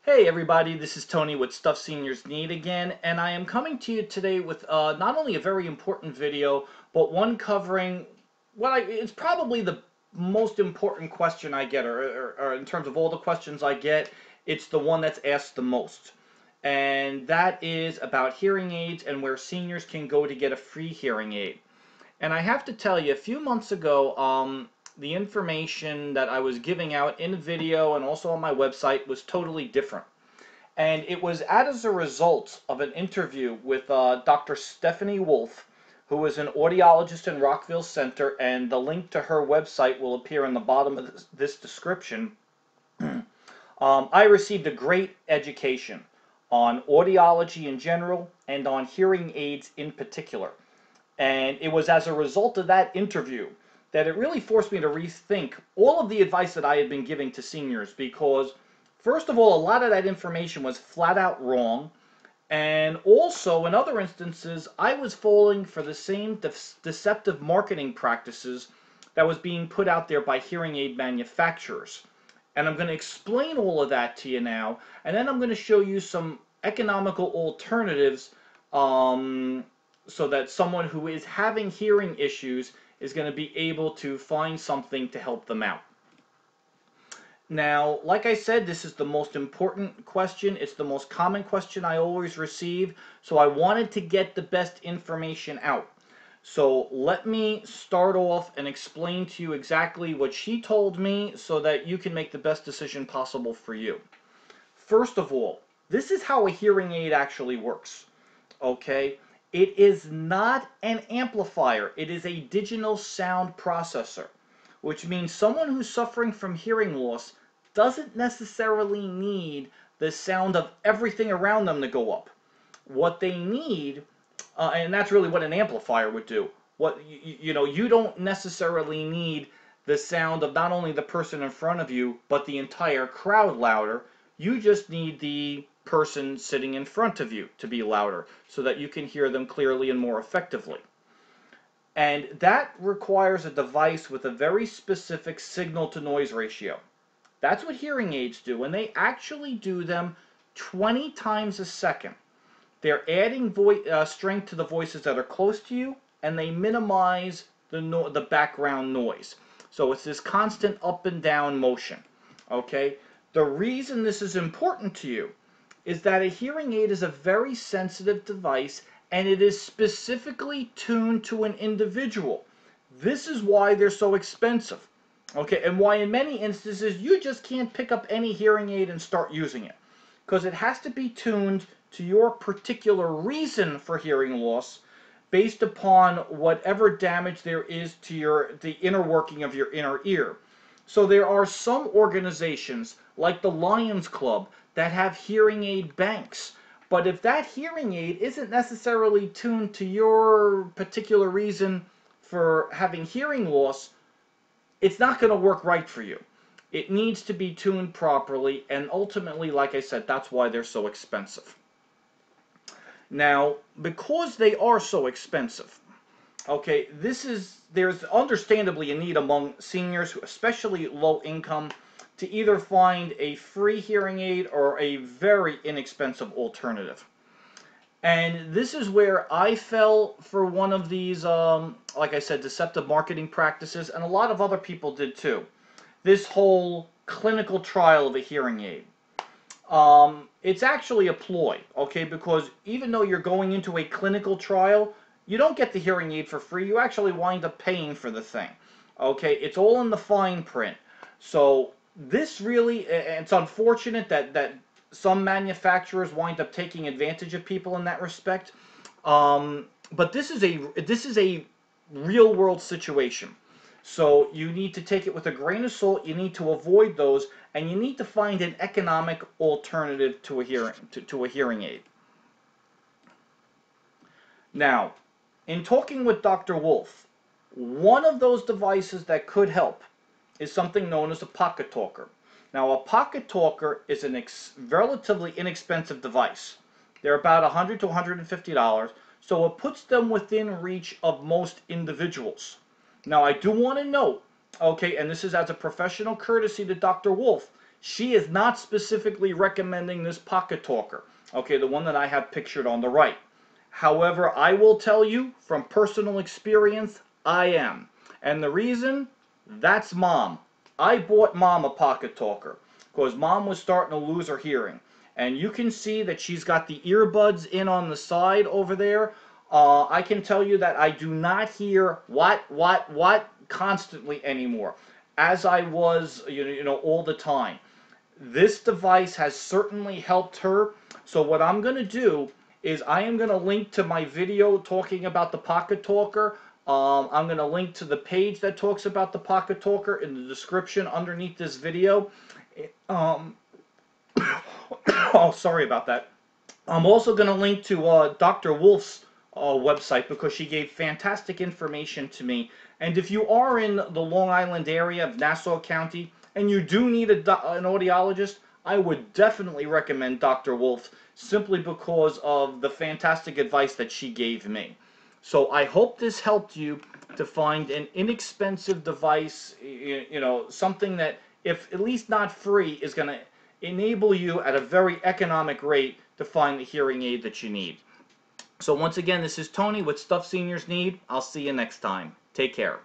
Hey everybody, this is Tony with Stuff Seniors Need again, and I am coming to you today with not only a very important video, but one covering it's probably the most important question I get, or in terms of all the questions I get, it's the one that's asked the most. And that is about hearing aids and where seniors can go to get a free hearing aid. And I have to tell you, a few months ago, the information that I was giving out in a video and also on my website was totally different. And it was as a result of an interview with Dr. Stephanie Wolf, who is an audiologist in Rockville Center, and the link to her website will appear in the bottom of this description. I received a great education on audiology in general and on hearing aids in particular. And it was as a result of that interview that it really forced me to rethink all of the advice that I had been giving to seniors, because first of all, a lot of that information was flat out wrong, and also in other instances I was falling for the same deceptive marketing practices that was being put out there by hearing aid manufacturers. And I'm going to explain all of that to you now, and then I'm going to show you some economical alternatives so that someone who is having hearing issues is going to be able to find something to help them out. Now, like I said, this is the most important question. It's the most common question I always receive, so I wanted to get the best information out. So let me start off and explain to you exactly what she told me so that you can make the best decision possible for you. First of all, this is how a hearing aid actually works, okay? It is not an amplifier. It is a digital sound processor, which means someone who's suffering from hearing loss doesn't necessarily need the sound of everything around them to go up. What they need, and that's really what an amplifier would do. You don't necessarily need the sound of not only the person in front of you, but the entire crowd louder. You just need the person sitting in front of you to be louder so that you can hear them clearly and more effectively. And that requires a device with a very specific signal-to-noise ratio. That's what hearing aids do, and they actually do them 20 times a second. They're adding strength to the voices that are close to you, and they minimize the background noise. So it's this constant up and down motion. Okay? The reason this is important to you is that a hearing aid is a very sensitive device, and it is specifically tuned to an individual. This is why they're so expensive. Okay, and why in many instances you just can't pick up any hearing aid and start using it. Because it has to be tuned to your particular reason for hearing loss based upon whatever damage there is to the inner working of your inner ear. So there are some organizations like the Lions Club that have hearing aid banks. But if that hearing aid isn't necessarily tuned to your particular reason for having hearing loss, it's not going to work right for you. It needs to be tuned properly, and ultimately, like I said, that's why they're so expensive. Now, because they are so expensive, okay, there's understandably a need among seniors, especially low income, to either find a free hearing aid or a very inexpensive alternative. And this is where I fell for one of these, like I said, deceptive marketing practices, and a lot of other people did too. This whole clinical trial of a hearing aid. It's actually a ploy, okay, because even though you're going into a clinical trial, you don't get the hearing aid for free. You actually wind up paying for the thing, okay? It's all in the fine print. So this really, it's unfortunate that some manufacturers wind up taking advantage of people in that respect. But this is a real world situation. So you need to take it with a grain of salt. You need to avoid those, and you need to find an economic alternative to a hearing aid. Now, in talking with Dr. Wolf, one of those devices that could help is something known as a pocket talker. Now, a pocket talker is a relatively inexpensive device. They're about $100 to $150, so it puts them within reach of most individuals. Now, I do want to note, okay, and this is as a professional courtesy to Dr. Wolf, she is not specifically recommending this pocket talker, okay, the one that I have pictured on the right. However, I will tell you from personal experience, I am. And the reason, that's Mom. I bought Mom a pocket talker because Mom was starting to lose her hearing. And you can see that she's got the earbuds in on the side over there. I can tell you that I do not hear what constantly anymore, as I was, all the time. This device has certainly helped her. So what I'm going to do is I am going to link to my video talking about the pocket talker. I'm going to link to the page that talks about the pocket talker in the description underneath this video. Oh, sorry about that. I'm also going to link to Dr. Wolf's website because she gave fantastic information to me. And if you are in the Long Island area of Nassau County and you do need an audiologist, I would definitely recommend Dr. Wolf simply because of the fantastic advice that she gave me. So I hope this helped you to find an inexpensive device, something that, if at least not free, is going to enable you at a very economic rate to find the hearing aid that you need. So once again, this is Tony with Stuff Seniors Need. I'll see you next time. Take care.